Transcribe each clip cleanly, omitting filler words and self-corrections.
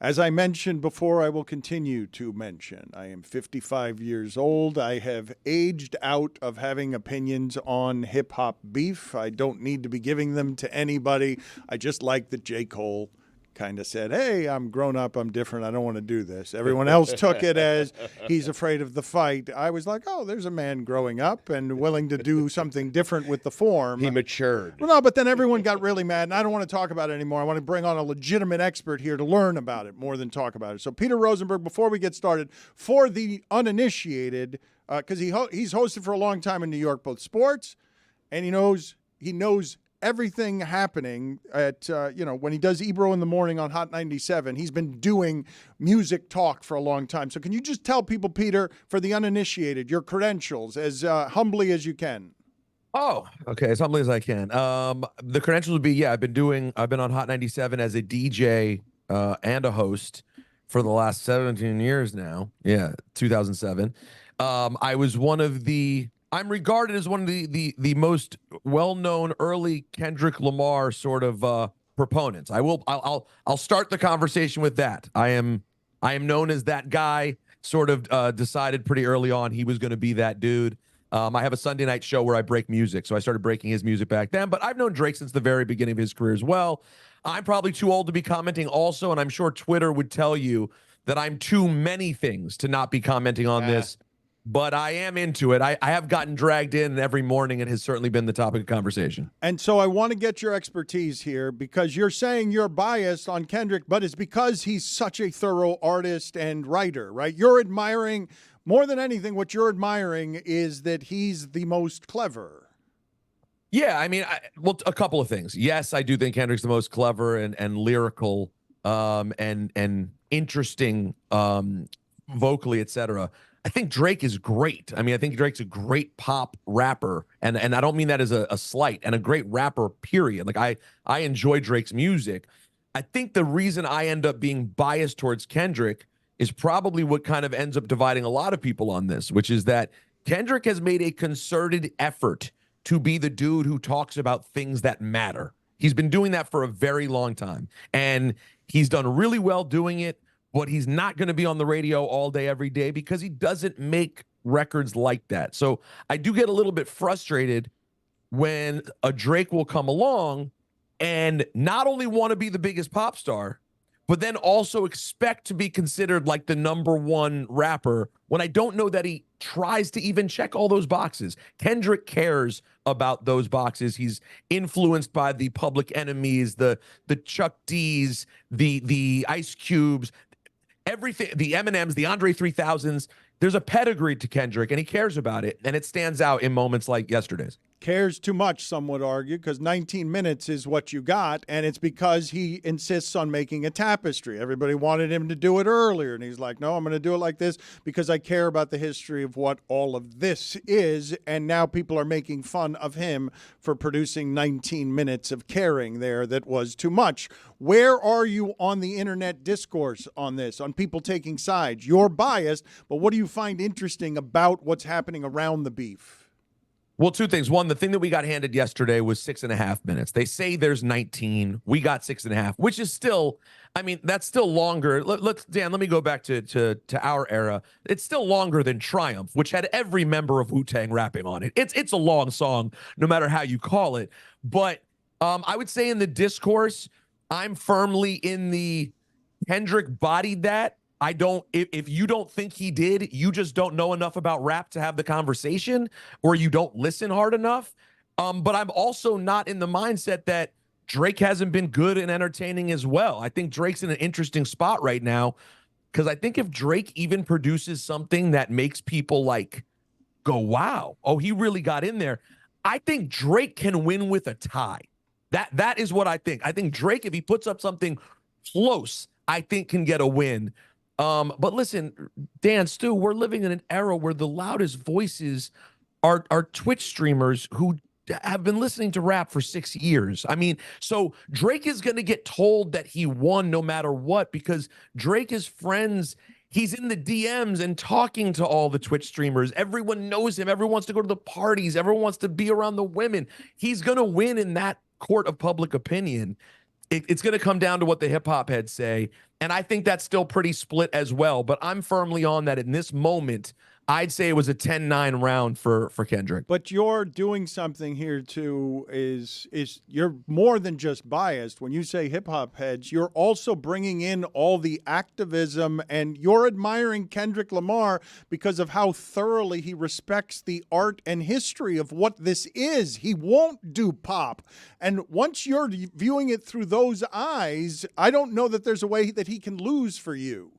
As I mentioned before, I will continue to mention. I am 55 years old. I have aged out of having opinions on hip hop beef. I don't need to be giving them to anybody. I just like that J. Cole kind of said, hey, I'm grown up, I'm different, I don't want to do this. Everyone else took it as he's afraid of the fight. I was like, oh, there's a man growing up and willing to do something different with the form. He matured. Well, no, but then everyone got really mad, and I don't want to talk about it anymore. I want to bring on a legitimate expert here to learn about it more than talk about it. So Peter Rosenberg, before we get started, for the uninitiated, because he's hosted for a long time in New York, both sports, and he knows everything happening at, when he does Ebro in the morning on Hot 97. He's been doing music talk for a long time. So can you just tell people, Peter, for the uninitiated, your credentials as humbly as you can? Oh, okay. As humbly as I can. The credentials would be, I've been on Hot 97 as a DJ and a host for the last 17 years now. Yeah, 2007. I was I'm regarded as one of the most well-known early Kendrick Lamar sort of proponents. I'll start the conversation with that. I am known as that guy. Sort of decided pretty early on he was going to be that dude. I have a Sunday night show where I break music, so I started breaking his music back then. But I've known Drake since the very beginning of his career as well. I'm probably too old to be commenting also, and I'm sure Twitter would tell you that I'm too many things to not be commenting on this. But I am into it. I have gotten dragged in every morning. It has certainly been the topic of conversation. And so I want to get your expertise here, because you're saying you're biased on Kendrick, but it's because he's such a thorough artist and writer, right? You're admiring, more than anything, what you're admiring is that he's the most clever. Yeah, I mean, a couple of things. Yes, I do think Kendrick's the most clever and lyrical and interesting vocally, etc. I think Drake is great. I mean, I think Drake's a great pop rapper, and I don't mean that as a slight, and a great rapper, period. Like, I enjoy Drake's music. I think the reason I end up being biased towards Kendrick is probably what kind of ends up dividing a lot of people on this, which is that Kendrick has made a concerted effort to be the dude who talks about things that matter. He's been doing that for a very long time, and he's done really well doing it. But he's not going to be on the radio all day, every day, because he doesn't make records like that. So I do get a little bit frustrated when a Drake will come along and not only want to be the biggest pop star, but then also expect to be considered like the #1 rapper, when I don't know that he tries to even check all those boxes. Kendrick cares about those boxes. He's influenced by the Public Enemies, the Chuck D's, the Ice Cubes, everything, the Eminems, the Andre 3000s. There's a pedigree to Kendrick, and he cares about it, and it stands out in moments like yesterday's. Cares too much, some would argue, because 19 minutes is what you got, and it's because he insists on making a tapestry. Everybody wanted him to do it earlier, and he's like, no, I'm going to do it like this because I care about the history of what all of this is, and now people are making fun of him for producing 19 minutes of caring there that was too much. Where are you on the internet discourse on this, on people taking sides? You're biased, but what do you find interesting about what's happening around the beef? Well, two things. One, the thing that we got handed yesterday was 6.5 minutes. They say there's 19. We got 6.5, which is still, I mean, that's still longer. Dan, let me go back to our era. It's still longer than Triumph, which had every member of Wu-Tang rapping on it. It's a long song, no matter how you call it. But I would say in the discourse, I'm firmly in the Kendrick bodied that. I don't, if you don't think he did, you just don't know enough about rap to have the conversation, or you don't listen hard enough. But I'm also not in the mindset that Drake hasn't been good and entertaining as well. I think Drake's in an interesting spot right now, because I think if Drake even produces something that makes people like go, wow, oh, he really got in there, I think Drake can win with a tie. That is what I think. I think Drake, if he puts up something close, I think can get a win. But listen, Dan, Stu, we're living in an era where the loudest voices are Twitch streamers who have been listening to rap for 6 years. I mean, so Drake is going to get told that he won no matter what, because Drake is friends. He's in the DMs and talking to all the Twitch streamers. Everyone knows him. Everyone wants to go to the parties. Everyone wants to be around the women. He's going to win in that court of public opinion. It's going to come down to what the hip hop heads say. And I think that's still pretty split as well. But I'm firmly on that in this moment. I'd say it was a 10-9 round for Kendrick. But you're doing something here too, is you're more than just biased. When you say hip hop heads, you're also bringing in all the activism, and you're admiring Kendrick Lamar because of how thoroughly he respects the art and history of what this is. He won't do pop. And once you're viewing it through those eyes, I don't know that there's a way that he can lose for you.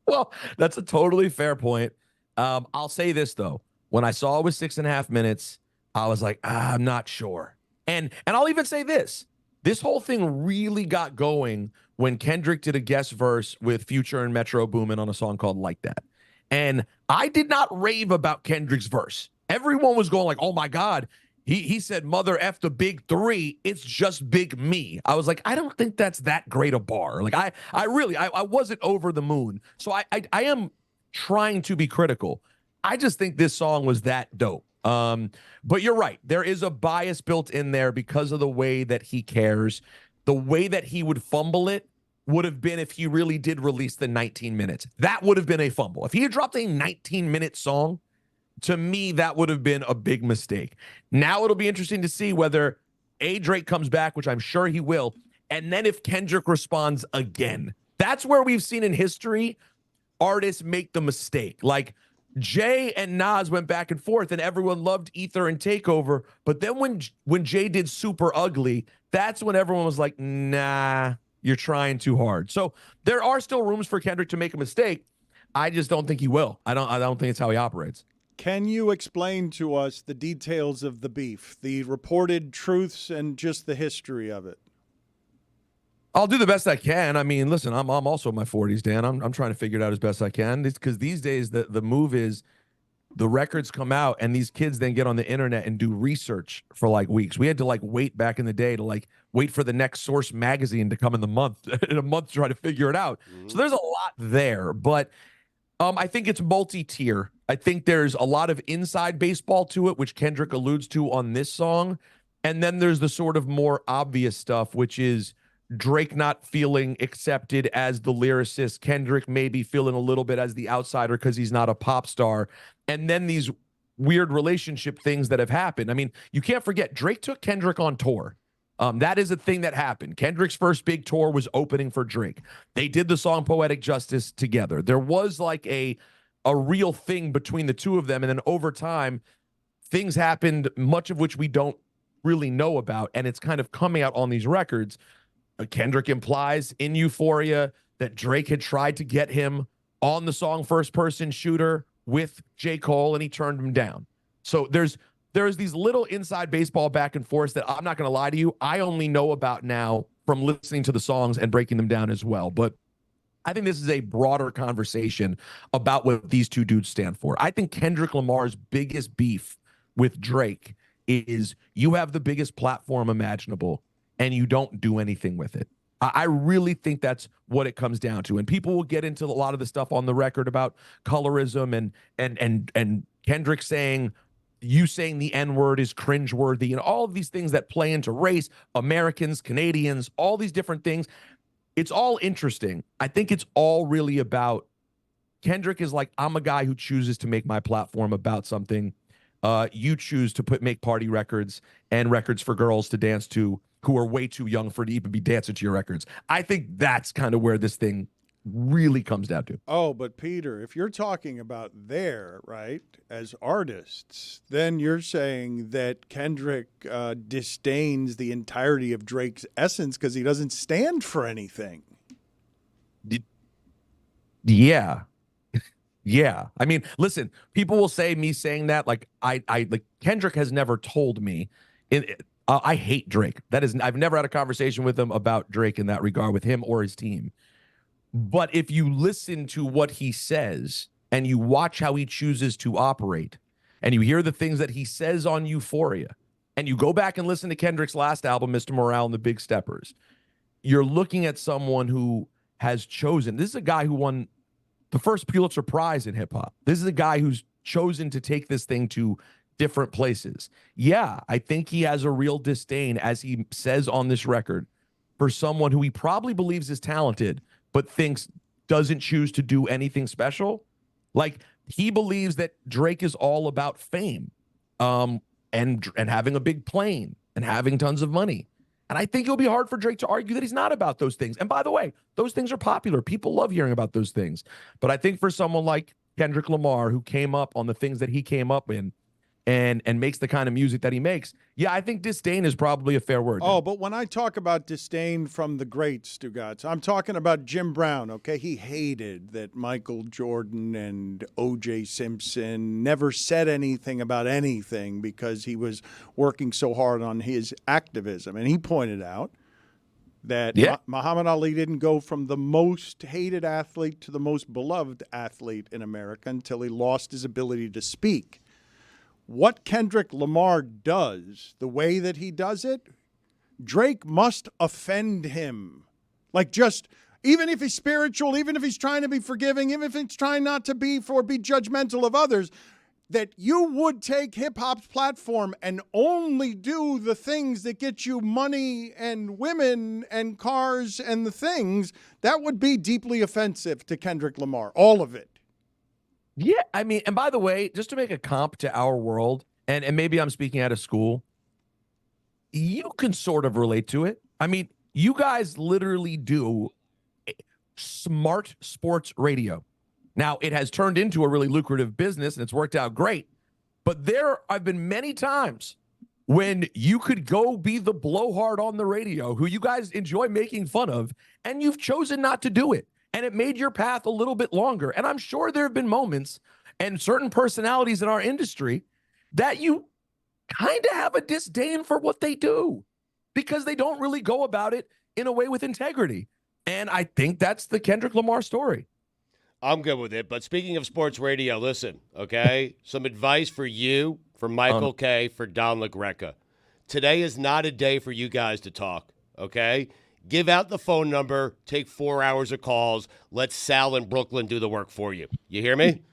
Well, that's a totally fair point. I'll say this though. When I saw it was 6.5 minutes, I was like, I'm not sure. And I'll even say this. This whole thing really got going when Kendrick did a guest verse with Future and Metro Boomin on a song called Like That. And I did not rave about Kendrick's verse. Everyone was going like, oh my God. He said, mother F the big three. It's just big me. I was like, I don't think that's that great a bar. Like I wasn't over the moon. So I am trying to be critical. I just think this song was that dope. But you're right. There is a bias built in there because of the way that he cares. The way that he would fumble it would have been if he really did release the 19 minutes. That would have been a fumble. If he had dropped a 19-minute song, to me, that would have been a big mistake. Now it'll be interesting to see whether Drake comes back, which I'm sure he will, and then if Kendrick responds again. That's where we've seen in history artists make the mistake. Like Jay and Nas went back and forth and everyone loved Ether and Takeover. But then when Jay did Super Ugly, that's when everyone was like, nah, you're trying too hard. So there are still rooms for Kendrick to make a mistake. I just don't think he will. I don't think it's how he operates. Can you explain to us the details of the beef, the reported truths, and just the history of it? I'll do the best I can. I mean, listen, I'm also in my 40s, Dan. I'm trying to figure it out as best I can. It's because these days the move is the records come out and these kids then get on the internet and do research for like weeks. We had to like wait back in the day to like wait for the next Source magazine to come in a month to try to figure it out. So there's a lot there, but I think it's multi-tier. I think there's a lot of inside baseball to it, which Kendrick alludes to on this song. And then there's the sort of more obvious stuff, which is Drake not feeling accepted as the lyricist, Kendrick maybe feeling a little bit as the outsider because he's not a pop star, and then these weird relationship things that have happened. I mean, you can't forget Drake took Kendrick on tour. That is a thing that happened. Kendrick's first big tour was opening for Drake. They did the song Poetic Justice together. There was like a real thing between the two of them, and then over time, things happened, much of which we don't really know about, and it's kind of coming out on these records. Kendrick implies in Euphoria that Drake had tried to get him on the song First Person Shooter with J. Cole, and he turned him down. So there's these little inside baseball back and forth that I'm not going to lie to you, I only know about now from listening to the songs and breaking them down as well. But I think this is a broader conversation about what these two dudes stand for. I think Kendrick Lamar's biggest beef with Drake is you have the biggest platform imaginable and you don't do anything with it. I really think that's what it comes down to. And people will get into a lot of the stuff on the record about colorism and Kendrick saying, you saying the N-word is cringeworthy, and all of these things that play into race, Americans, Canadians, all these different things. It's all interesting. I think it's all really about Kendrick is like, I'm a guy who chooses to make my platform about something. You choose to make party records and records for girls to dance to who are way too young for to even be dancing to your records. I think that's kind of where this thing really comes down to. Oh, but Peter, if you're talking about right, as artists, then you're saying that Kendrick disdains the entirety of Drake's essence because he doesn't stand for anything. Yeah. Yeah. I mean, listen, people will say me saying that, like like Kendrick has never told me I hate Drake. I've never had a conversation with him about Drake in that regard with him or his team. But if you listen to what he says and you watch how he chooses to operate and you hear the things that he says on Euphoria and you go back and listen to Kendrick's last album, Mr. Morale and the Big Steppers, you're looking at someone who has chosen. This is a guy who won the first Pulitzer Prize in hip hop. This is a guy who's chosen to take this thing to different places. Yeah, I think he has a real disdain, as he says on this record, for someone who he probably believes is talented, but doesn't choose to do anything special. Like, he believes that Drake is all about fame, and having a big plane and having tons of money. And I think it'll be hard for Drake to argue that he's not about those things. And by the way, those things are popular. People love hearing about those things. But I think for someone like Kendrick Lamar, who came up on the things that he came up in and makes the kind of music that he makes, yeah, I think disdain is probably a fair word. Oh, but when I talk about disdain from the greats, Stugotz, I'm talking about Jim Brown, okay? He hated that Michael Jordan and O.J. Simpson never said anything about anything because he was working so hard on his activism. And he pointed out that Muhammad Ali didn't go from the most hated athlete to the most beloved athlete in America until he lost his ability to speak. What Kendrick Lamar does, the way that he does it, Drake must offend him. Like, just, even if he's spiritual, even if he's trying to be forgiving, even if he's trying not to be judgmental of others, that you would take hip-hop's platform and only do the things that get you money and women and cars and the things, that would be deeply offensive to Kendrick Lamar, all of it. Yeah, I mean, and by the way, just to make a comp to our world, and maybe I'm speaking out of school, you can sort of relate to it. I mean, you guys literally do smart sports radio. Now, it has turned into a really lucrative business, and it's worked out great. But there have been many times when you could go be the blowhard on the radio, who you guys enjoy making fun of, and you've chosen not to do it. And it made your path a little bit longer. And I'm sure there have been moments and certain personalities in our industry that you kind of have a disdain for what they do because they don't really go about it in a way with integrity. And I think that's the Kendrick Lamar story. I'm good with it. But speaking of sports radio, listen, okay? Some advice for you, for Michael K., for Don Le Greca. Today is not a day for you guys to talk, okay? Give out the phone number, take 4 hours of calls, let Sal in Brooklyn do the work for you. You hear me?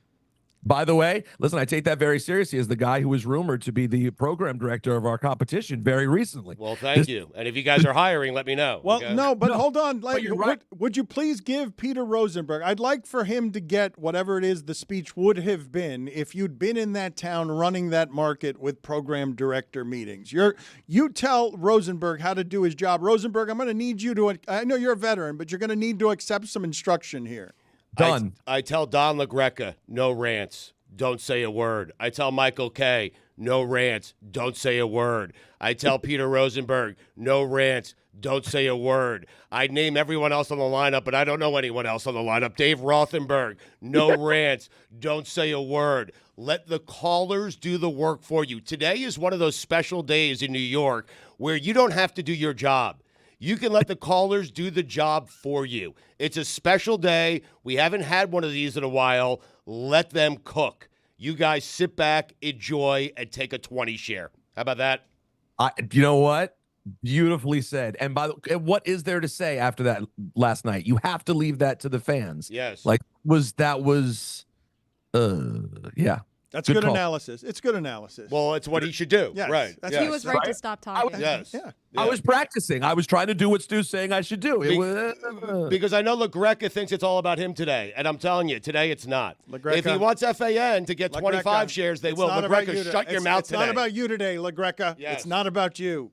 By the way, listen, I take that very seriously as the guy who was rumored to be the program director of our competition very recently. Well, thank you. And if you guys are hiring, let me know. Well, okay? no, but hold on. Like, you're right. would you please give Peter Rosenberg, I'd like for him to get whatever it is the speech would have been if you'd been in that town running that market with program director meetings. You tell Rosenberg how to do his job. Rosenberg, I'm going to need you to, I know you're a veteran, but you're going to need to accept some instruction here. Done. I tell Don Le Greca, no rants, don't say a word. I tell Michael K., no rants, don't say a word. I tell Peter Rosenberg, no rants, don't say a word. I name everyone else on the lineup, but I don't know anyone else on the lineup. Dave Rothenberg, no rants, don't say a word. Let the callers do the work for you. Today is one of those special days in New York where you don't have to do your job. You can let the callers do the job for you. It's a special day. We haven't had one of these in a while. Let them cook. You guys sit back, enjoy, and take a 20 share. How about that? You know what? Beautifully said. And by the way, what is there to say after that last night? You have to leave that to the fans. Yes. Like, yeah. That's good analysis. It's good analysis. Well, it's what he should do. Yes, right. that's yes. He was right to stop talking. Yes. Yeah. I was practicing. I was trying to do what Stu's saying I should do. Because I know Le Greca thinks it's all about him today. And I'm telling you, today it's not. If he wants FAN to get 25 shares, they will. Le Greca, shut your mouth today. It's not about you today, Le Greca. Yes. It's not about you.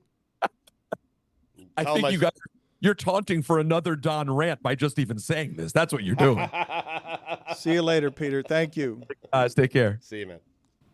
I think you guys, you're taunting for another Don rant by just even saying this. That's what you're doing. See you later, Peter. Thank you. Guys, take care. See you, man.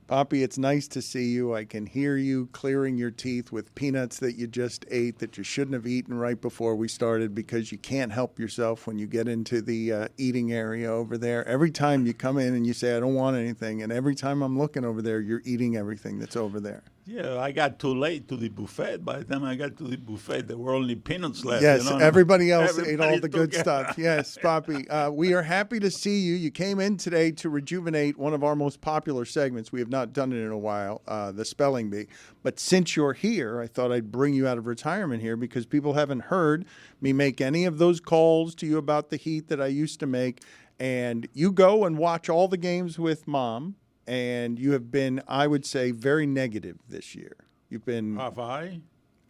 Papi, it's nice to see you. I can hear you clearing your teeth with peanuts that you just ate that you shouldn't have eaten right before we started because you can't help yourself when you get into the eating area over there. Every time you come in and you say, I don't want anything, and every time I'm looking over there, you're eating everything that's over there. Yeah, I got too late to the buffet. By the time I got to the buffet, there were only peanuts left. Yes, you know? everybody else ate Everybody all the good took it. stuff. Yes, Papi. We are happy to see you. You came in today to rejuvenate one of our most popular segments. We have not done it in a while, the Spelling Bee. But since you're here, I thought I'd bring you out of retirement here because people haven't heard me make any of those calls to you about the Heat that I used to make. And you go and watch all the games with Mom. And you have been, I would say, very negative this year. You've been. Have I?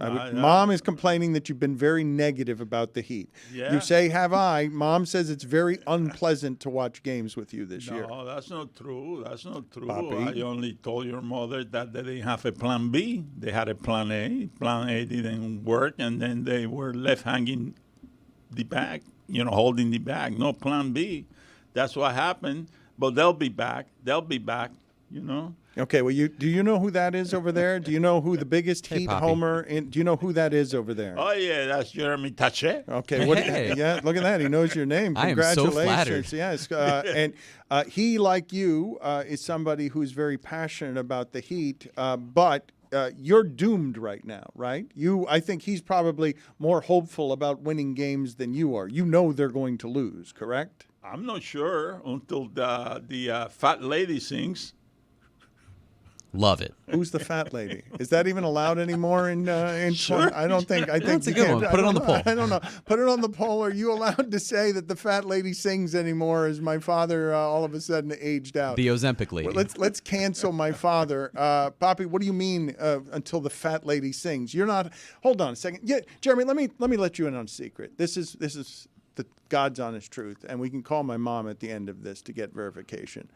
Mom is complaining that you've been very negative about the Heat. Yeah. You say, have I? Mom says it's very unpleasant to watch games with you this year. No, that's not true. That's not true. Papi. I only told your mother that they didn't have a plan B. They had a plan A. Plan A didn't work, and then they were left hanging the bag, holding the bag. No plan B. That's what happened. But they'll be back. They'll be back, Okay, well, do you know who that is over there? Do you know who the biggest Hey, Heat Papi. homer? Do you know who that is over there? Oh, yeah, that's Jeremy Taché. Okay, Hey. yeah, look at that. He knows your name. I am so Congratulations. flattered. Yes, and he, like you, is somebody who's very passionate about the Heat, but you're doomed right now, right? I think he's probably more hopeful about winning games than you are. You know they're going to lose, correct? I'm not sure until the fat lady sings. Love it. Who's the fat lady? Is that even allowed anymore in Sure. I don't think. I think That's a you good can't- one. Put it on the poll. I don't know. Put it on the poll. Are you allowed to say that the fat lady sings anymore? Is my father all of a sudden aged out? The Ozempic lady. Well, let's cancel my father, Papi. What do you mean until the fat lady sings? You're not. Hold on a second. Yeah, Jeremy. Let me let you in on a secret. This is the God's honest truth, and we can call my mom at the end of this to get verification.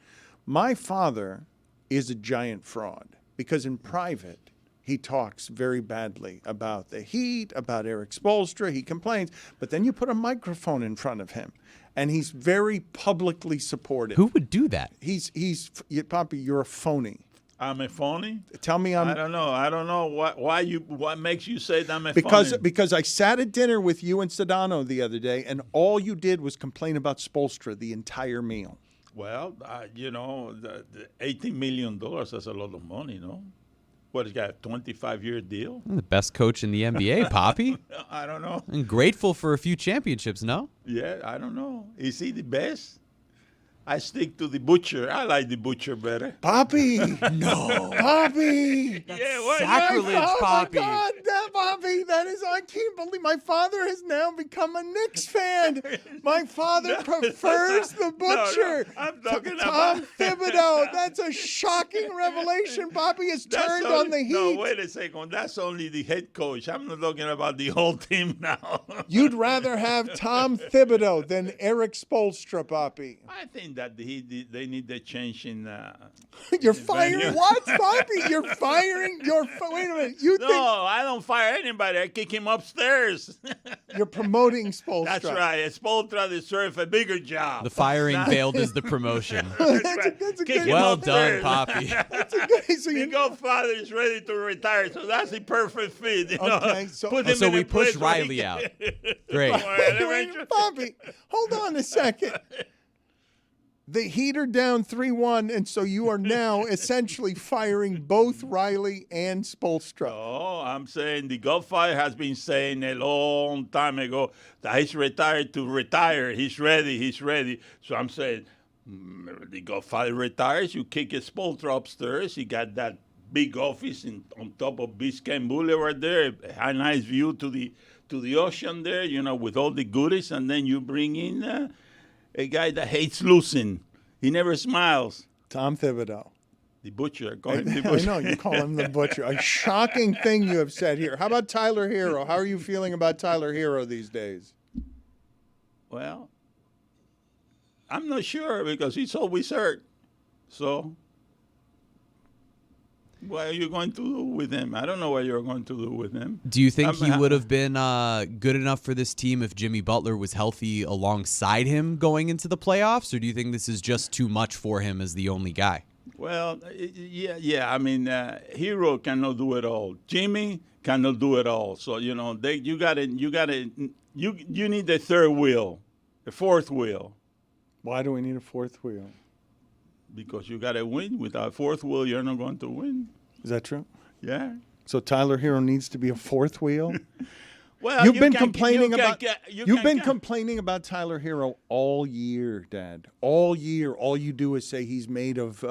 My father is a giant fraud because in private he talks very badly about the Heat, about Eric Spoelstra. He complains, but then you put a microphone in front of him, and he's very publicly supportive. Who would do that? Papi, you're a phony. I'm a phony? Tell me I don't know. What makes you say that I'm a phony? Because I sat at dinner with you and Sedano the other day, and all you did was complain about Spoelstra the entire meal. Well, the $18 million is a lot of money, no? What, he's got a 25-year deal? The best coach in the NBA, Papi. I don't know. And grateful for a few championships, no? Yeah, I don't know. Is he the best? I stick to the butcher. I like the butcher better. Papi! No. Papi! Yeah, what? Sacrilege, Oh Papi. my God, Papi, I can't believe my father has now become a Knicks fan. My father prefers the butcher I'm to talking Tom about- Thibodeau. That's a shocking revelation. Papi has turned on the Heat. No, wait a second. That's only the head coach. I'm not talking about the whole team now. You'd rather have Tom Thibodeau than Eric Spoelstra, Papi. I think that they need the change in. You're venue. firing what, Papi? You're firing. Wait a minute. You No, think I don't fire anybody. I kick him upstairs. you're promoting Spoelstra? That's right. Spoelstra deserves a bigger job. The firing veiled as the promotion. That's a Kick good. him Well done, upstairs. Papi. That's a good. So The you Godfather is ready to retire, so that's the perfect fit. You know? Okay, so- Put Oh, him so in we a place push where he Riley can- out. Great. Wait, Bobby, hold on a second. The Heat are down 3-1, and so you are now essentially firing both Riley and Spoelstra. Oh, I'm saying the Godfather has been saying a long time ago that he's retired to retire. He's ready. He's ready. So I'm saying the Godfather retires. You kick his Spoelstra upstairs. He got that big office on top of Biscayne Boulevard there. A nice view to the ocean there, with all the goodies. And then you bring in a guy that hates losing. He never smiles. Tom Thibodeau. The butcher. Call him the I butcher. know, you call him the butcher. A shocking thing you have said here. How about Tyler Hero? How are you feeling about Tyler Hero these days? Well, I'm not sure because he's always hurt. So, what are you going to do with him? I don't know what you're going to do with him. Do you think he I'm- would have been good enough for this team if Jimmy Butler was healthy alongside him going into the playoffs? Or do you think this is just too much for him as the only guy? Well, yeah. I mean, Hero cannot do it all. Jimmy cannot do it all. So you need a third wheel, a fourth wheel, Why do we need a fourth wheel? because you got to win. Without a fourth wheel, you're not going to win. Is that true? Yeah. So Tyler Hero needs to be a fourth wheel? Well, You've you been can- complaining you can about get- you you've can been get- complaining about Tyler Hero all year, Dad. All year, all you do is say he's made of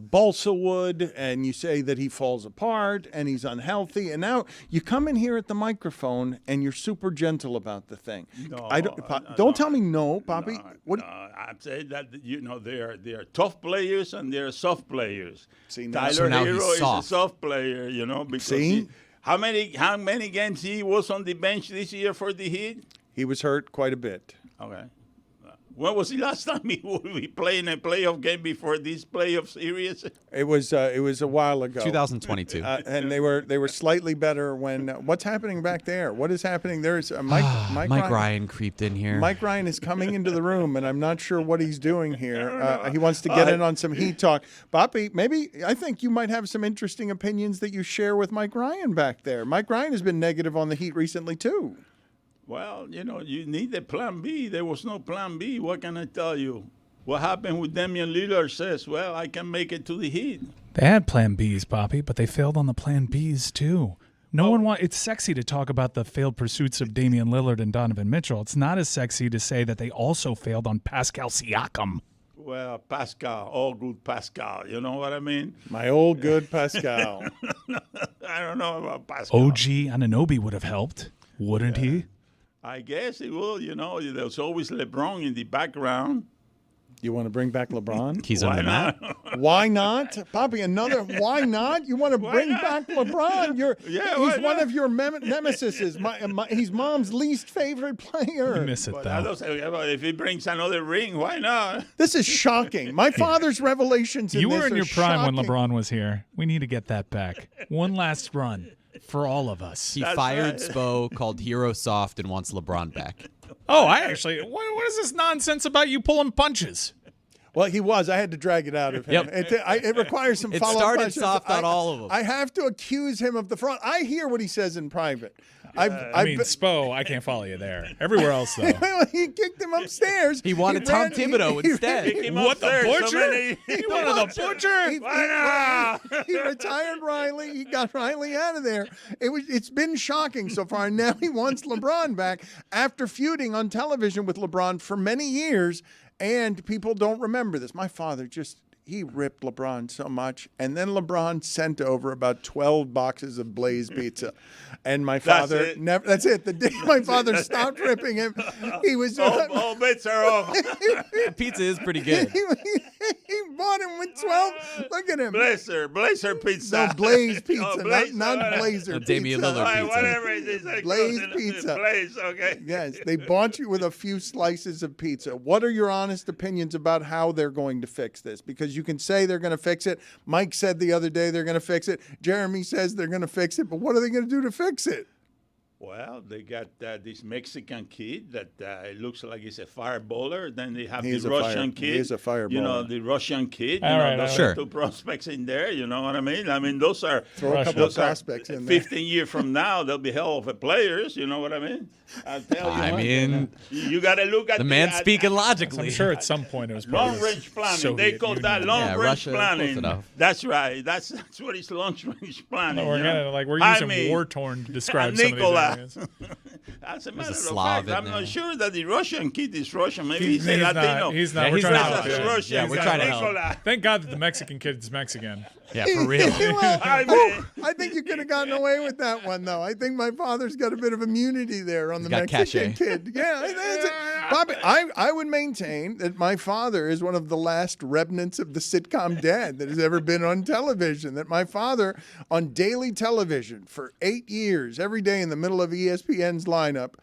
balsa wood, and you say that he falls apart and he's unhealthy. And now you come in here at the microphone and you're super gentle about the thing. No, Don't tell me no, Papi. No, I'm saying that they are tough players and they're soft players. See, now- Tyler So now Hero he's is a soft. soft player, because See? How many games he was on the bench this year for the Heat? He was hurt quite a bit. Okay. When was the last time he would be playing a playoff game before this playoff series? It was a while ago. 2022. And they were slightly better when. What's happening back there? What is happening? There's Mike Ryan creeped in here. Mike Ryan is coming into the room, and I'm not sure what he's doing here. He wants to get in on some Heat talk. Papi, I think you might have some interesting opinions that you share with Mike Ryan back there. Mike Ryan has been negative on the Heat recently too. Well, you need a plan B. There was no plan B. What can I tell you? What happened with Damian Lillard says, well, I can make it to the Heat. They had plan Bs, Papi, but they failed on the plan Bs too. It's sexy to talk about the failed pursuits of Damian Lillard and Donovan Mitchell. It's not as sexy to say that they also failed on Pascal Siakam. Well, Pascal, all good Pascal. You know what I mean? My old good Pascal. I don't know about Pascal. OG Anunoby would have helped, wouldn't he? I guess it will. There's always LeBron in the background. You want to bring back LeBron? He's on the map. Why not? Papi, another why not? You want to bring back LeBron? He's one of your nemesis. He's Mom's least favorite player. You miss it, though. If he brings another ring, why not? This is shocking. My father's revelations in You this were in are your prime shocking. when LeBron was here. We need to get that back. One last run for all of us. He fired Spo, called Hero Soft, and wants LeBron back. Oh, what is this nonsense about you pulling punches? Well, he was. I had to drag it out of him. Yep. It requires some It follow-up started questions. soft on all of them. I have to accuse him of the fraud. I hear what he says in private. Spo, I can't follow you there. Everywhere else, though. He kicked him upstairs. He wanted Tom Thibodeau instead. What, the butcher? He wanted the butcher? He retired Riley. He got Riley out of there. It's been shocking so far. Now he wants LeBron back after feuding on television with LeBron for many years, and people don't remember this. My father he ripped LeBron so much, and then LeBron sent over about 12 boxes of Blaze pizza. And my father that's it. The day my father stopped ripping him, he was all bets are off. The pizza is pretty good. he bought him with 12. Look at him. Blazer pizza. No, Blaze pizza, Blaze, not Blazer pizza. Damian Lillard pizza. Whatever it is. Blaze pizza. Blaze, okay. Yes, they bought you with a few slices of pizza. What are your honest opinions about how they're going to fix this? Because you can say they're going to fix it. Mike said the other day they're going to fix it. Jeremy says they're going to fix it. But what are they going to do to fix it? Well, they got this Mexican kid that it looks like he's a fireballer. Then they have the He Russian kid. is a fireballer. The Russian kid. Those Sure. Two prospects in there. You know what I mean? I mean, those are Throw a couple of prospects in there. 15 years from now, they'll be hell of a players. You know what I mean? I'll tell you. I what, mean, you got to look at the man speaking logically. I'm sure at some point it was probably long-range planning. Soviet They call that Union. long-range Russia, close planning. enough. That's right. That's what it's long-range planning. We're I using mean, war-torn to describe some of these Nicola. areas. As a matter of Slav fact, in I'm there. not sure that the Russian kid is Russian. Maybe he's a Latino. He's not. Yeah, We're he's trying not. to help. Russian. Yeah, we're trying to help. Nicola. Thank God that the Mexican kid's Mexican. Yeah, for real. Well, I mean- I think you could have gotten away with that one, though. I think my father's got a bit of immunity there on the got Mexican cachet. kid. Yeah, that's it. Bobby, I would maintain that my father is one of the last remnants of the sitcom dad that has ever been on television. That my father, on daily television for 8 years, every day in the middle of ESPN's lineup,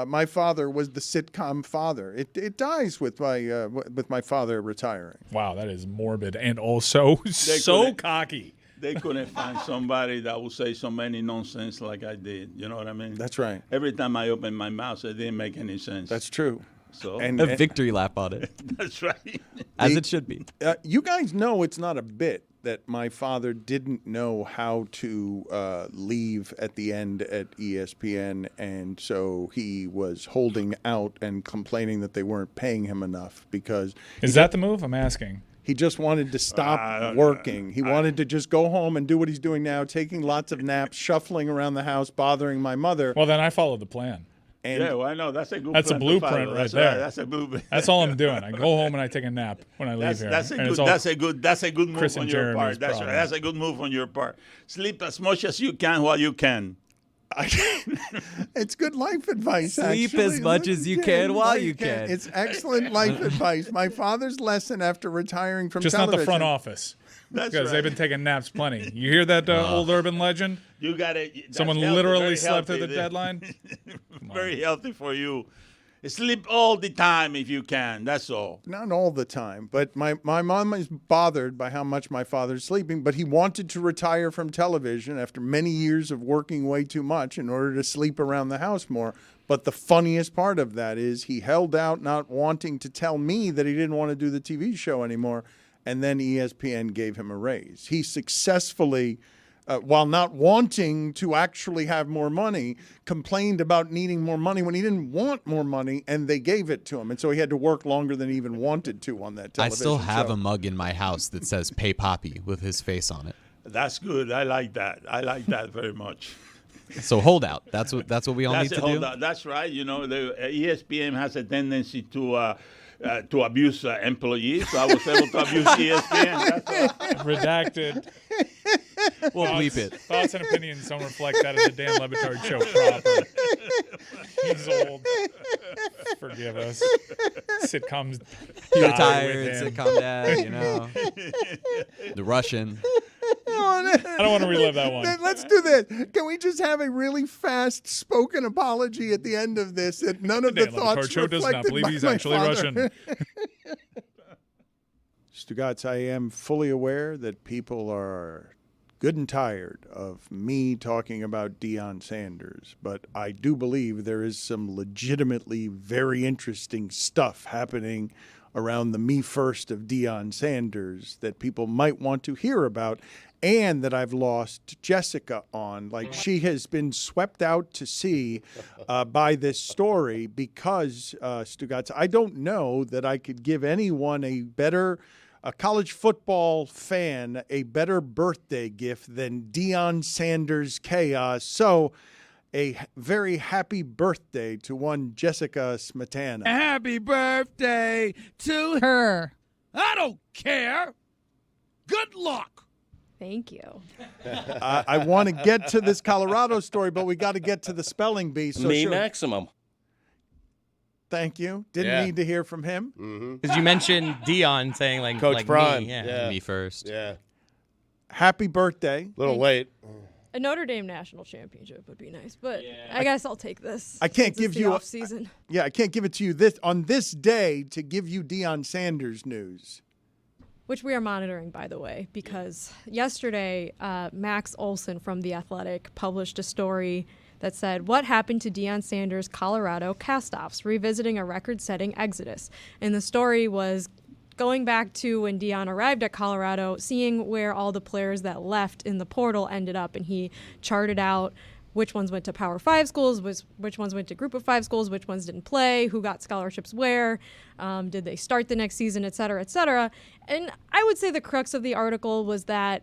my father was the sitcom father. It dies with my father retiring. Wow, that is morbid and also so couldn't- cocky. They couldn't find somebody that would say so many nonsense like I did. You know what I mean? That's right. Every time I opened my mouth, it didn't make any sense. That's true. so. And A victory lap on it, That's right. as it should be. you guys know it's not a bit that my father didn't know how to leave at the end at ESPN, and so he was holding out and complaining that they weren't paying him enough because Is that the move? I'm asking. he just wanted to stop working. He wanted to just go home and do what he's doing now, taking lots of naps, shuffling around the house, bothering my mother. Well, then I followed the plan. And Yeah, well, I know. That's a good That's a plan to blueprint follow. right That's there. That's a blueprint. That's all I'm doing. I go home and I take a nap when I leave here. That's a And good. it's all That's a good move Chris on and your Jeremy's part. That's problem. right. That's a good move on your part. Sleep as much as you can while you can. It's good life advice. Sleep actually. as much as you can while you can. It's excellent life advice. My father's lesson after retiring from Just television. not the front office. That's Because right. they've been taking naps plenty. You hear that old urban legend? You got it. Someone literally slept through the deadline? Very healthy for you. Sleep all the time if you can. That's all. Not all the time, but my mom is bothered by how much my father's sleeping, but he wanted to retire from television after many years of working way too much in order to sleep around the house more. But the funniest part of that is he held out not wanting to tell me that he didn't want to do the TV show anymore, and then ESPN gave him a raise. He successfully, while not wanting to actually have more money, complained about needing more money when he didn't want more money, and they gave it to him. And so he had to work longer than he even wanted to on that I television still have show. a mug in my house that says "Pay Papi" with his face on it. That's good. I like that. I like that very much. So hold out. That's what we all need to do. That's right. You know, the ESPN has a tendency to abuse employees. So I was able to abuse ESPN. That's Redacted. We'll bleep it. Thoughts and opinions don't reflect that of the Dan Le Batard Show proper. He's old. Forgive us. Sitcoms He die retired, with him. sitcom dad, you know. The Russian. I don't want to relive that one. Let's do this. Can we just have a really fast spoken apology at the end of this that none of the Dan Le thoughts Batard Show does not reflected believe by he's my actually father. Russian. Stugotz, I am fully aware that people are good and tired of me talking about Dion Sanders, but I do believe there is some legitimately very interesting stuff happening around the Me First of Dion Sanders that people might want to hear about, and that I've lost Jessica on. Like, she has been swept out to sea by this story because, Stugotz, I don't know that I could give anyone a college football fan a better birthday gift than Dion Sanders chaos. So a very happy birthday to one Jessica Smetana. Happy birthday to her. I don't care. Good luck. Thank you. I want to get to this Colorado story, but we got to get to the spelling bee. So Me sure. maximum. Thank you. Didn't Yeah. need to hear from him. Because you mentioned Dion saying like Coach like Prime. Me, yeah. Yeah. Me first. Yeah. Happy birthday. A little late. A Notre Dame national championship would be nice, but I guess I'll take this. I can't since give it's the you off season. Yeah, I can't give it to you on this day to give you Dion Sanders news. Which we are monitoring, by the way, because yesterday Max Olson from The Athletic published a story that said, "What happened to Deion Sanders' Colorado castoffs, revisiting a record-setting exodus." And the story was going back to when Dion arrived at Colorado, seeing where all the players that left in the portal ended up, and he charted out which ones went to Power 5 schools, which ones went to Group of 5 schools, which ones didn't play, who got scholarships where, did they start the next season, et cetera, et cetera. And I would say the crux of the article was that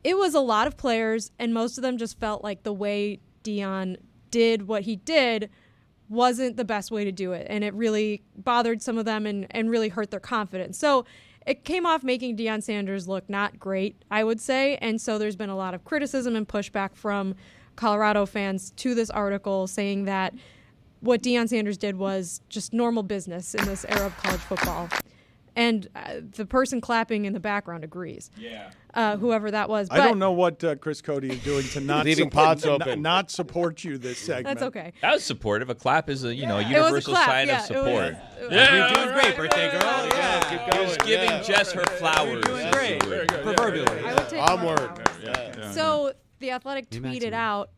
it was a lot of players, and most of them just felt like the way Dion did what he did wasn't the best way to do it, and it really bothered some of them and really hurt their confidence. So it came off making Deion Sanders look not great, I would say, and so there's been a lot of criticism and pushback from Colorado fans to this article saying that what Deion Sanders did was just normal business in this era of college football. And the person clapping in the background agrees. Yeah. Whoever that was. But I don't know what Chris Cody is doing to not Leaving support, pots open. not support you this segment. That's okay. That was supportive. A clap is a It was a universal clap, sign yeah, of support. You're doing great, birthday girl. Keep going. Just giving Yeah. Jess her flowers. Doing great. Proverbially. I would take Onward. Yeah. So The Athletic tweeted out,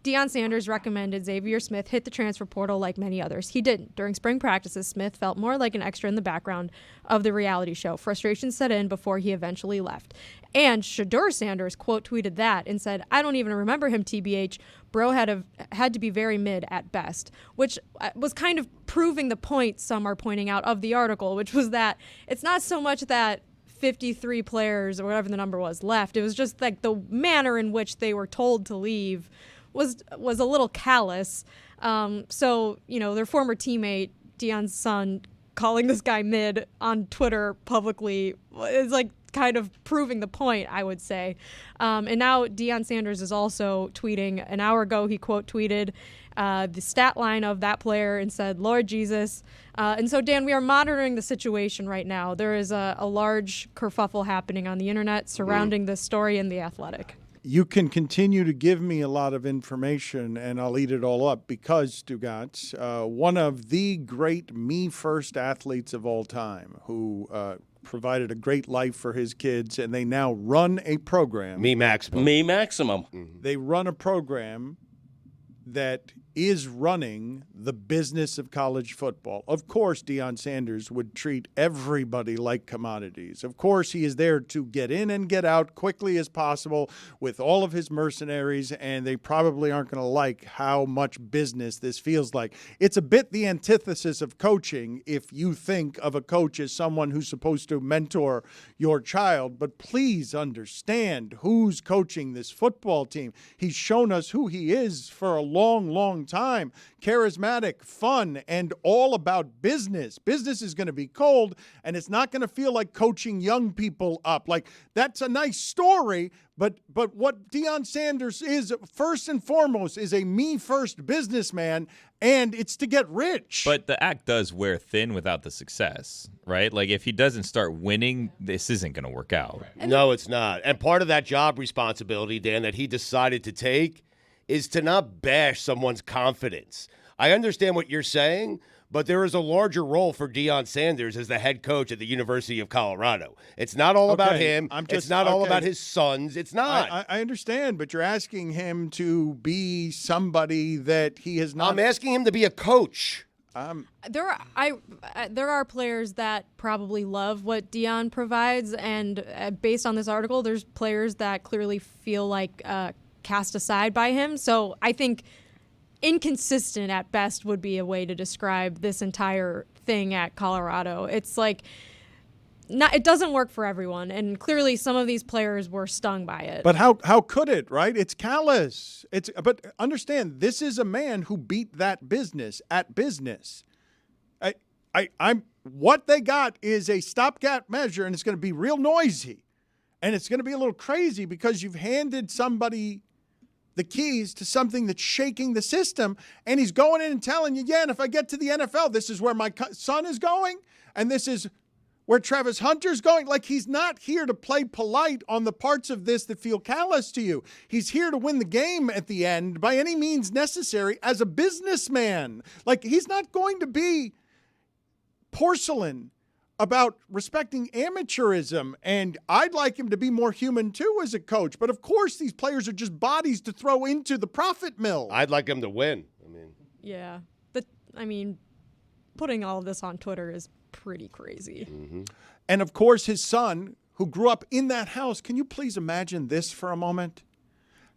Deion Sanders recommended Xavier Smith hit the transfer portal like many others. He didn't. During spring practices, Smith felt more like an extra in the background of the reality show. Frustration set in before he eventually left. And Shadur Sanders quote tweeted that and said, "I don't even remember him, TBH. Bro had to be very mid at best," which was kind of proving the point some are pointing out of the article, which was that it's not so much that 53 players or whatever the number was left. It was just like the manner in which they were told to leave was a little callous. So, their former teammate, Deion's son, calling this guy mid on Twitter publicly is like kind of proving the point, I would say. And now Dion Sanders is also tweeting. An hour ago, he quote tweeted the stat line of that player and said, "Lord Jesus." And so, Dan, we are monitoring the situation right now. There is a large kerfuffle happening on the internet surrounding this story in The Athletic. You can continue to give me a lot of information, and I'll eat it all up because, Stugotz, one of the great me-first athletes of all time who provided a great life for his kids, and they now run a program. Me maximum. Me maximum. They run a program that is running the business of college football. Of course, Deion Sanders would treat everybody like commodities. Of course, he is there to get in and get out quickly as possible with all of his mercenaries, and they probably aren't going to like how much business this feels like. It's a bit the antithesis of coaching if you think of a coach as someone who's supposed to mentor your child. But please understand who's coaching this football team. He's shown us who he is for a long, long time. Charismatic, fun, and all about business. Business is going to be cold, and it's not going to feel like coaching young people up. Like, that's a nice story, but what Deion Sanders is, first and foremost, is a me-first businessman, and it's to get rich. But the act does wear thin without the success, right? Like, if he doesn't start winning, this isn't going to work out. No, it's not. And part of that job responsibility, Dan, that he decided to take is to not bash someone's confidence. I understand what you're saying, but there is a larger role for Deion Sanders as the head coach at the University of Colorado. It's not all about him. It's not all about his sons. It's not. I understand, but you're asking him to be somebody that he has not. I'm asking him to be a coach. There are players that probably love what Deion provides, and based on this article, there's players that clearly feel like cast aside by him. So I think inconsistent at best would be a way to describe this entire thing at Colorado. It's like it doesn't work for everyone, and clearly some of these players were stung by it. But how could it, right? It's callous. But understand, this is a man who beat that business at business. I'm what they got is a stopgap measure, and it's going to be real noisy, and it's going to be a little crazy because you've handed somebody the keys to something that's shaking the system, and he's going in and telling you, yeah, and if I get to the NFL, this is where my son is going, and this is where Travis Hunter's going. Like, he's not here to play polite on the parts of this that feel callous to you. He's here to win the game at the end by any means necessary as a businessman. Like, he's not going to be porcelain about respecting amateurism, and I'd like him to be more human too as a coach. But of course, these players are just bodies to throw into the profit mill. I'd like him to win. Yeah, putting all of this on Twitter is pretty crazy. Mm-hmm. And of course, his son, who grew up in that house. Can you please imagine this for a moment?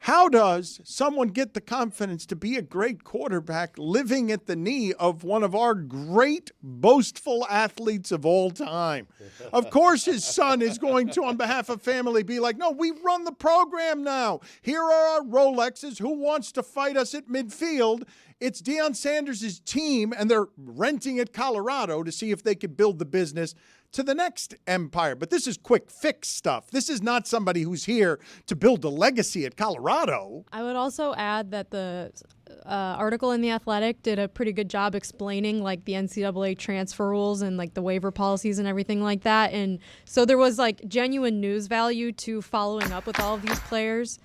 How does someone get the confidence to be a great quarterback living at the knee of one of our great boastful athletes of all time? Of course his son is going to, on behalf of family, be like, no, we run the program now. Here are our Rolexes. Who wants to fight us at midfield? It's Deion Sanders' team, and they're renting at Colorado to see if they could build the business to the next empire. But this is quick fix stuff. This is not somebody who's here to build a legacy at Colorado. I would also add that the article in The Athletic did a pretty good job explaining like the NCAA transfer rules and like the waiver policies and everything like that. And so there was like genuine news value to following up with all of these players.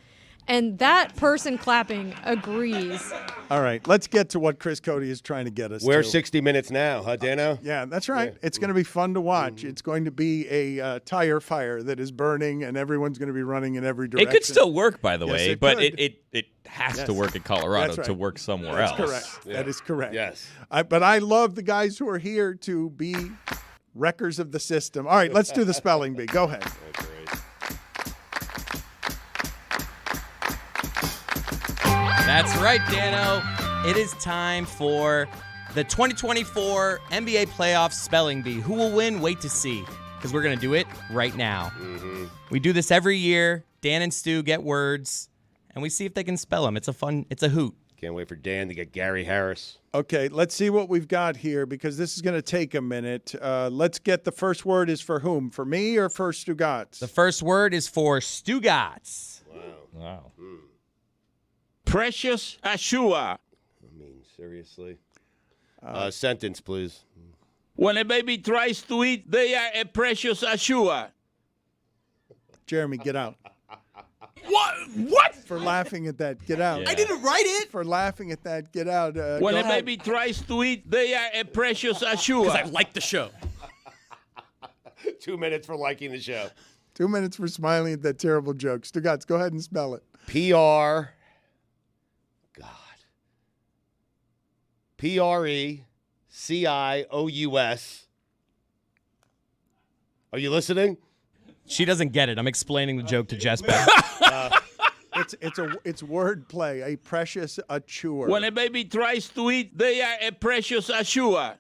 And that person clapping agrees. All right, let's get to what Chris Cody is trying to get us We're to. 60 Minutes now, huh, Dano? Yeah, that's right. Yeah. It's going to be fun to watch. Mm-hmm. It's going to be a tire fire that is burning, and everyone's going to be running in every direction. It could still work, by the way, but could. it has to work at Colorado to work somewhere else. That's correct. Yeah. That is correct. Yes. But I love the guys who are here to be wreckers of the system. All right, let's do the spelling bee. Go ahead. That's right, Dano. It is time for the 2024 NBA Playoffs Spelling Bee. Who will win? Wait to see, because we're going to do it right now. Mm-hmm. We do this every year. Dan and Stu get words, and we see if they can spell them. It's a hoot. Can't wait for Dan to get Gary Harris. Okay, let's see what we've got here because this is going to take a minute. Let's get the first word is for whom? For me or for Stugotz? The first word is for Stugotz. Wow. Precious Ashua. I mean, seriously. Sentence, please. When a baby tries to eat, they are a precious Ashua. Jeremy, get out. What? For laughing at that, get out. Yeah. I didn't write it. For laughing at that, get out. When go a ahead. baby tries to eat, they are a precious Ashua. I like the show. 2 minutes for liking the show. 2 minutes for smiling at that terrible joke. Stugotz, go ahead and spell it. PR. God. PRECIOUS. Are you listening? She doesn't get it. I'm explaining the joke to Jess back. It's wordplay. A precious acheur. When a baby tries to eat, they are a precious Ashua.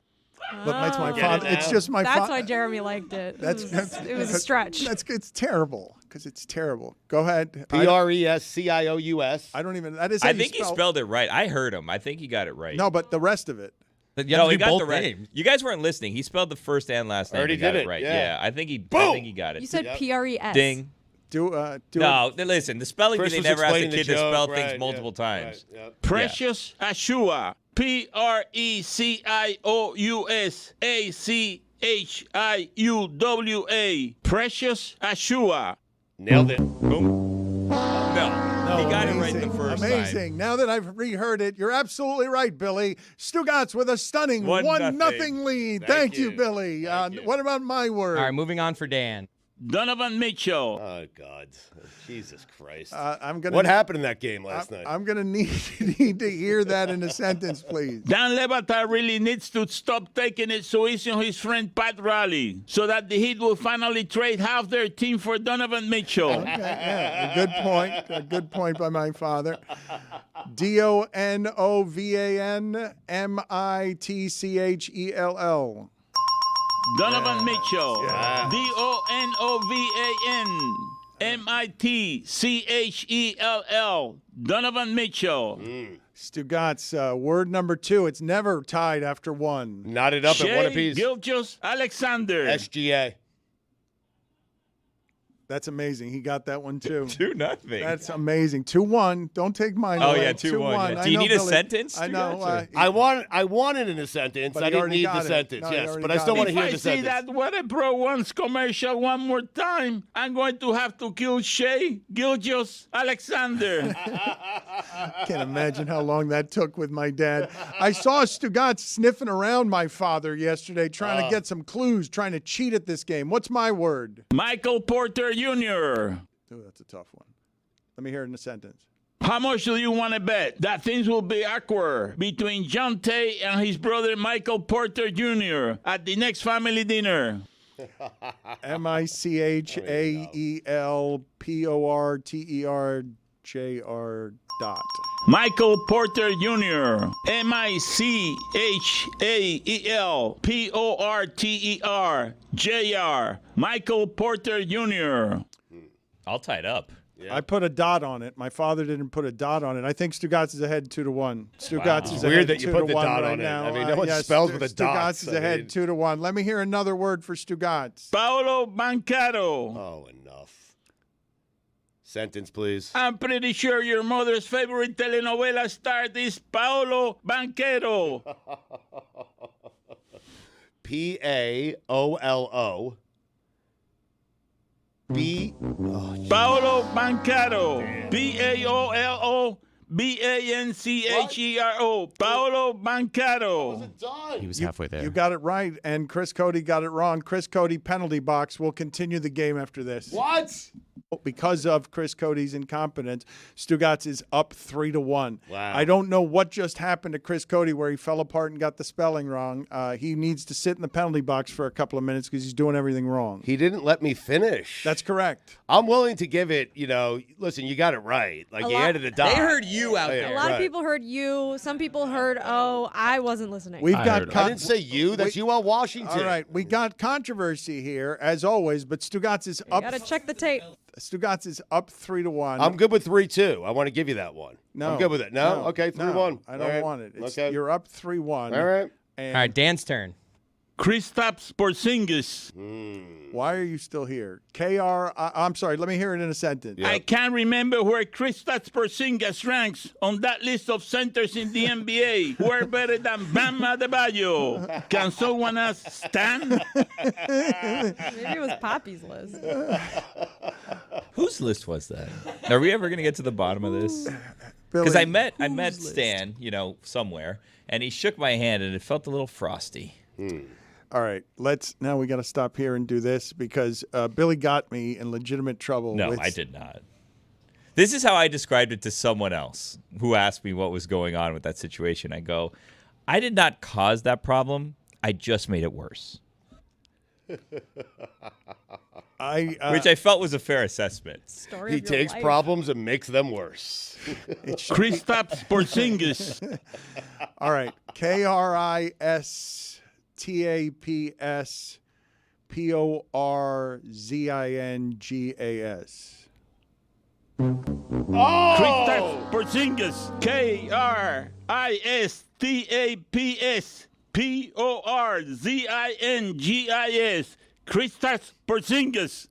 But that's my Get it father. It's now? just my That's father. why Jeremy liked it. It was a stretch. It's terrible because it's terrible. Go ahead. PRESCIOUS. I don't even. That is. How I you think he spell- spelled it right. I heard him. I think he got it right. No, but the rest of it. You have No, to he do got both the right. names. You guys weren't listening. He spelled the first and last name. Already and got did it it, right. yeah. I think he got it. You said P-R-E-S. Ding. Do No, listen. The spelling bee, Chris they was never asked a explaining the kid to joke, spell right, things multiple times. Right, yep. Precious Ashua. PRECIOUSACHIUWA. Precious Ashua. Nailed it. Boom. No, he got it right the first amazing. time. Now that I've reheard it, you're absolutely right, Billy. Stugotz with a stunning 1-0 lead. Thank you, Billy. Thank you. What about my word? All right, moving on for Dan. Donovan Mitchell. Oh, God. Jesus Christ. I'm gonna. What happened in that game last night? I'm gonna need to hear that in a sentence, please. Dan Le Batard really needs to stop taking it so easy on his friend Pat Riley so that the Heat will finally trade half their team for Donovan Mitchell. Okay, yeah, a good point. A good point by my father. DONOVANMITCHELL. Donovan Mitchell. DONOVANMITCHELL. Donovan Mitchell. Stugotz, word number 2. It's never tied after one. Knotted up at one apiece. Gilgeous Alexander. SGA. That's amazing. He got that one too. 2-0. That's amazing. 2-1. Don't take mine Oh, away. yeah, 2-1. Yeah. I Do you know, need a Billy. sentence, I know. I wanted in a sentence. But I he didn't already need got the it. sentence. No, he Yes, already but I got still it. want to If hear I the see sentence. that What a Pro One's commercial one more time, I'm going to have to kill Shea Gilgeous Alexander. Can't imagine how long that took with my dad. I saw Stugotz sniffing around my father yesterday, trying to get some clues, trying to cheat at this game. What's my word? Michael Porter Jr. Oh, that's a tough one. Let me hear it in a sentence. How much do you want to bet that things will be awkward between John Tay and his brother Michael Porter Jr. at the next family dinner? MICHAELPORTERJR dot. Michael Porter Jr. MICHAELPORTER Michael Porter Jr. All tied up. I put a dot on it. My father didn't put a dot on it. I think Stugotz is ahead 2-1. Stugotz is Weird ahead that you 2-1 put the dot right on it. now. I mean, no one yes, spells with a dot. Stugotz is ahead 2-1. Let me hear another word for Stugotz. Paolo Banchero. Oh, enough. Sentence, please. I'm pretty sure your mother's favorite telenovela star is Paolo Banchero. PAOLO. Paolo Banchero. PAOLO BANCHERO. Paolo Banchero. He was halfway there. You got it right, and Chris Cody got it wrong. Chris Cody penalty box will continue the game after this. What? Because of Chris Cody's incompetence, Stugotz is up 3-1. Wow. I don't know what just happened to Chris Cody where he fell apart and got the spelling wrong. He needs to sit in the penalty box for a couple of minutes because he's doing everything wrong. He didn't let me finish. That's correct. I'm willing to give it, listen, you got it right. Like, you added a dot. They heard you out there. A lot of people heard you. Some people heard, I wasn't listening. I didn't say you. That's UL Washington. All right. We got controversy here, as always, but Stugotz is You up. got to check the tape. Stugotz is up 3-1. I'm good with 3-2. I want to give you that one. No, I'm good with it. No? Okay, 3-1. I don't want it. Okay. You're up 3-1. All right. And All right, Dan's turn. Kristaps Porzingis. why are you still here? I'm sorry. Let me hear it in a sentence. I can't remember where Kristaps Porzingis ranks on that list of centers in the NBA. Who are better than Bam Adebayo? Can someone else stand? Maybe it was Papi's list. Whose list was that? Are we ever going to get to the bottom of this? Because I met Stan, somewhere, and he shook my hand, and it felt a little frosty. All right, now we got to stop here and do this because Billy got me in legitimate trouble. No, I did not. This is how I described it to someone else who asked me what was going on with that situation. I go, I did not cause that problem. I just made it worse. Which I felt was a fair assessment. He takes problems and makes them worse. Kristaps Porzingis. All right, KRISTAPS PORZINGAS. Kristaps Porzingis. KRISTAPS PORZINGIS. Kristaps Porzingis.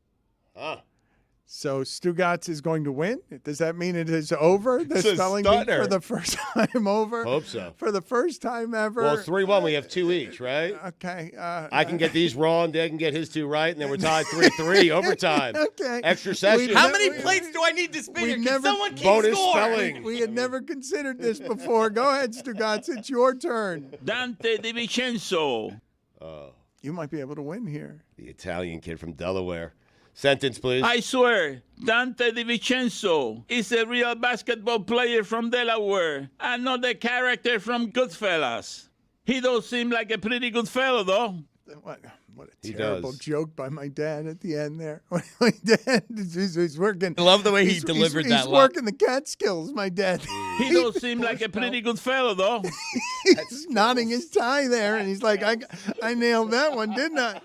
So Stugotz is going to win? Does that mean it is over? The It's a spelling bee stunner. for the first time over? Hope so. For the first time ever? Well, 3-1. We have 2 each, right? Okay. I can get these wrong. Dad can get his 2 right, and then we're tied 3-3 overtime. Okay. Extra session. How many plates do I need to spin here? Can someone keep bonus score? spelling. We had never considered this before. Go ahead, Stugotz. It's your turn. Dante DiVincenzo. You might be able to win here. The Italian kid from Delaware. Sentence, please. I swear, Dante DiVincenzo is a real basketball player from Delaware and not a character from Goodfellas. He does seem like a pretty good fellow, though. What a He terrible does. joke by my dad at the end there. My dad he's working. I love the way he he's- delivered he's that line. working the Catskills, my dad. He does seem like a pretty good fellow, though. He's nodding his tie there, and he's like, I nailed that one, didn't I?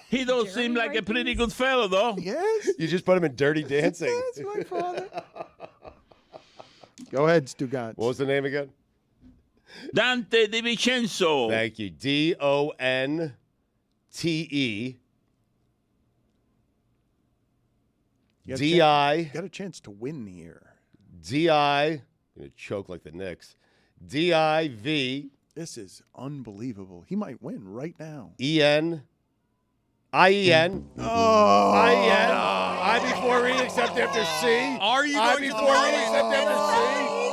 He does seem like a pretty good fellow, though. Yes. You just put him in Dirty Dancing. That's my father. Go ahead, Stugotz. What was the name again? Dante DiVincenzo. Thank you. DONTE. DI. Got a chance to win here. DI. I'm going to choke like the Knicks. DIV. This is unbelievable. He might win right now. EN. IEN. Oh. IEN. I before E except after C. Are you I going to before E except after C.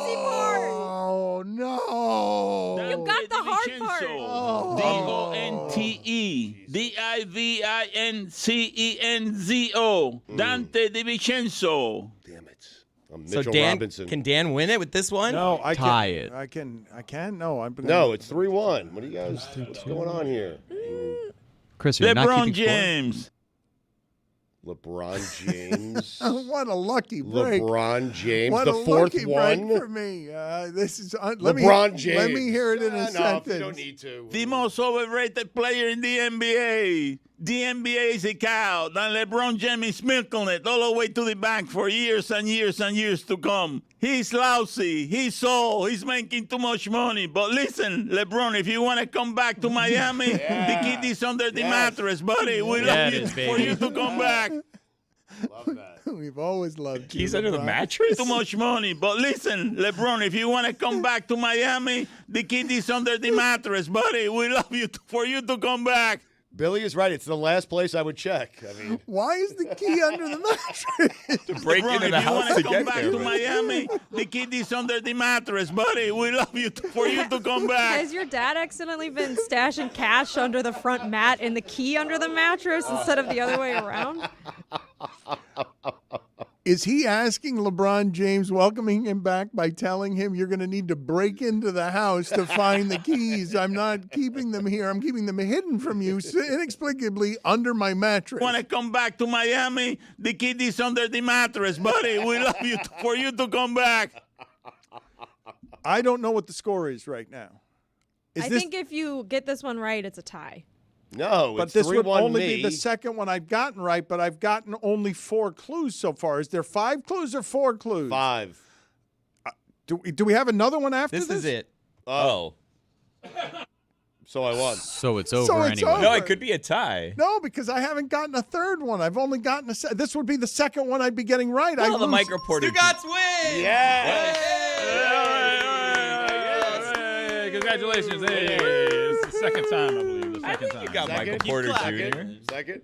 Easy part. Oh, no. You got the hard part. DONTE. DIVINCENZO. Dante DiVincenzo. Damn it. I'm So Mitchell Dan, Robinson. can Dan win it with this one? No, I Tie can. it. I can. No, I'm. No, it's 3-1. What do you guys? What's going on here? Chris, are you not LeBron keeping score? James. LeBron James. What a lucky break. LeBron James, What the a fourth lucky one. break for me. This is let LeBron James. Let me hear it in a No, sentence. you don't need to. The most overrated player in the NBA. The NBA is a cow, and LeBron James is milking it all the way to the bank for years and years and years to come. He's lousy. He's old. He's making too much money. But listen, LeBron, if you want to come back to Miami, the kid is under the mattress, buddy. We love you for you to come back. Love that. We've always loved you. He's under the LeBron. mattress? Too much money. But listen, LeBron, if you want to come back to Miami, the kid is under the mattress, buddy. We love you for you to come back. Billy is right. It's the last place I would check. I mean, Why is the key under the mattress? Break LeBron, into if the you house want to to come get back there. to Miami, the kid is under the mattress, buddy. We love you for you to come back. Has your dad accidentally been stashing cash under the front mat and the key under the mattress instead of the other way around? Is he asking LeBron James, welcoming him back by telling him you're going to need to break into the house to find the keys? I'm not keeping them here. I'm keeping them hidden from you inexplicably under my mattress. Want to come back to Miami? The kid is under the mattress, buddy. We love you for you to come back. I don't know what the score is right now. I think if you get this one right, it's a tie. No, But it's this would 3-1 only me. be the second one I've gotten right, but I've gotten only 4 clues so far. Is there 5 clues or 4 clues? 5. Do we have another one after this? This is it. Oh. So I won. So it's over So it's anyway. over. No, it could be a tie. No, because I haven't gotten a third one. I've only gotten this would be the second one I'd be getting right. Well, I the lose. micro porter. Stugotz win! Yeah. Hey, congratulations. Hey, it's the second time, I believe. The second time. You got Second. Michael Porter Second. Jr. Second.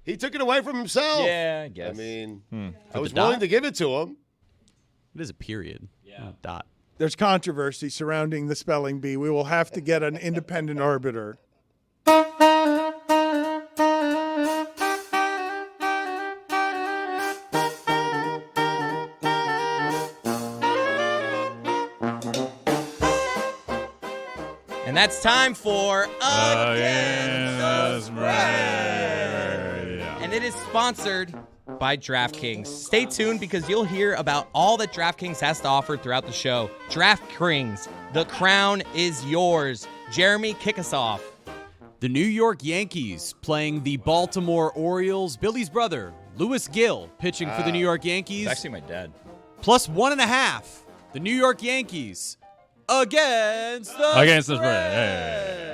He took it away from himself. Yeah, I I guess. mean, I the was willing dot? to give it to him. It is a period. Yeah. Dot. There's controversy surrounding the spelling bee. We will have to get an independent arbiter. And that's time for Against the Spread. And it is sponsored by DraftKings. Stay tuned because you'll hear about all that DraftKings has to offer throughout the show. DraftKings, the crown is yours. Jeremy, kick us off. The New York Yankees playing the Baltimore Orioles. Billy's brother, Louis Gill, pitching for the New York Yankees. It's actually my dad. Plus 1.5. The New York Yankees against the Against the spread.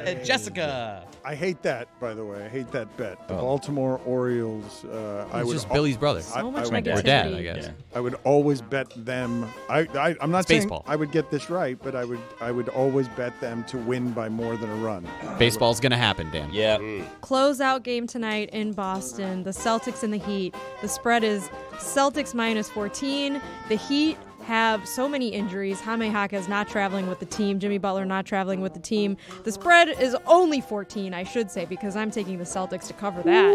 spread. And Jessica. I hate that, by the way. I hate that bet. The Oh. Baltimore Orioles. I It's would just Billy's brother. So much I would- my dad. Or negativity. dad, I guess. Yeah. I would always bet them. I'm not It's saying baseball. I would get this right, but I would always bet them to win by more than a run. Baseball's going to happen, Dan. Yeah. Closeout game tonight in Boston. The Celtics and the Heat. The spread is Celtics minus 14. The Heat have so many injuries. Jaime Jaquez not traveling with the team. Jimmy Butler not traveling with the team. The spread is only 14, I should say, because I'm taking the Celtics to cover that.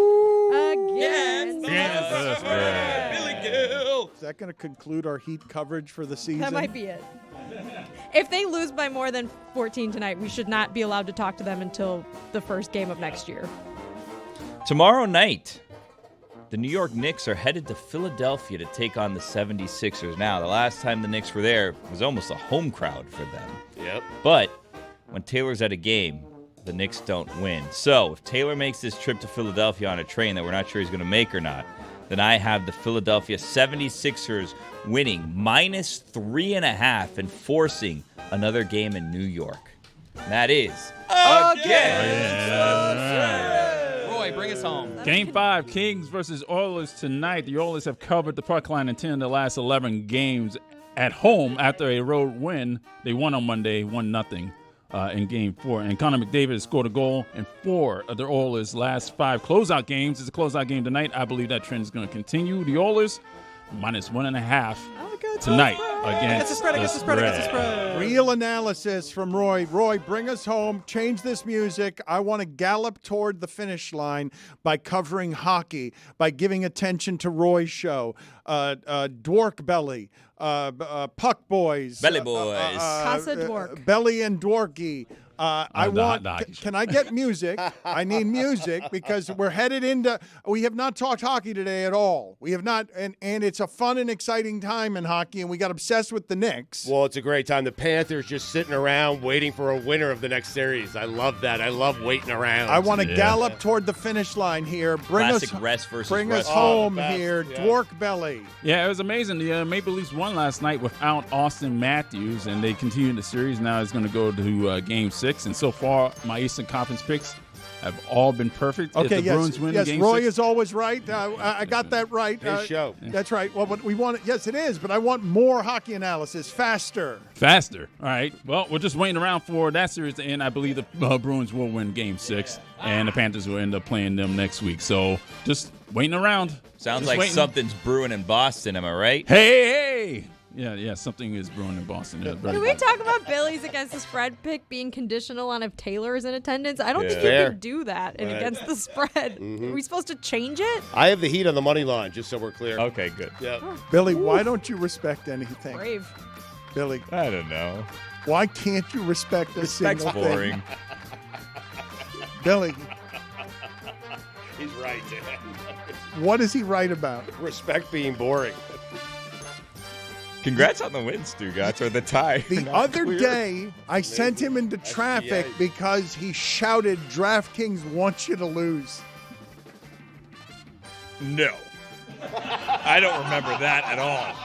Against Against the spread. Billy Gill. Is that going to conclude our Heat coverage for the season? That might be it. If they lose by more than 14 tonight, we should not be allowed to talk to them until the first game of next year. Tomorrow night, the New York Knicks are headed to Philadelphia to take on the 76ers. Now, the last time the Knicks were there was almost a home crowd for them. Yep. But when Taylor's at a game, the Knicks don't win. So if Taylor makes this trip to Philadelphia on a train that we're not sure he's going to make or not, then I have the Philadelphia 76ers winning minus 3.5 and forcing another game in New York. And that is Roy, bring us home. Game 5, Kings versus Oilers tonight. The Oilers have covered the puck line in 10 of the last 11 games at home after a road win. They won on Monday, 1-0 in Game 4. And Connor McDavid has scored a goal in 4 of the Oilers' last 5 closeout games. It's a closeout game tonight. I believe that trend is going to continue. The Oilers minus 1.5 tonight against the spread. Real analysis from Roy. Roy, bring us home. Change this music. I want to gallop toward the finish line by covering hockey, by giving attention to Roy's show. Dwork Belly, Puck Boys, Belly Boys. Casa Dwork. Belly and Dworky. I want. nah. Can I get music? I need music because we're headed into. We have not talked hockey today at all. We have not, and it's a fun and exciting time in hockey. And we got obsessed with the Knicks. Well, it's a great time. The Panthers just sitting around waiting for a winner of the next series. I love that. I love waiting around. I want to gallop toward the finish line here. Classic rest versus bring rest. us home best, here, yeah. Dwork Belly. Yeah, it was amazing. The Maple Leafs won last night without Austin Matthews, and they continue the series. Now it's going to go to Game 6. And so far, my Eastern Conference picks have all been perfect. Okay, if the Bruins win yes. Game Roy 6, is always right. I got that right. His show. That's right. Well, but we want it. Yes, it is. But I want more hockey analysis, faster. faster. All right. Well, we're just waiting around for that series to end. I believe the Bruins will win Game 6, and the Panthers will end up playing them next week. So just waiting around. Sounds Just like waiting. something's brewing in Boston. Am I right? Hey. Yeah, something is brewing in Boston. Yeah, very Can we good. talk about Billy's against the spread pick being conditional on if Taylor is in attendance? I don't think you Fair. can do that in Right. against the spread. Are we supposed to change it? I have the Heat on the money line, just so we're clear. Okay, good. Yeah. Billy, why don't you respect anything? Brave. Billy, I don't know. why can't you respect a Respect's single boring. thing? Billy, He's right, Dan. what is he right about? Respect being boring. Congrats on the win, Stugotz, or the tie. The other day, I sent him into traffic because he shouted, "DraftKings wants you to lose." No. I don't remember that at all.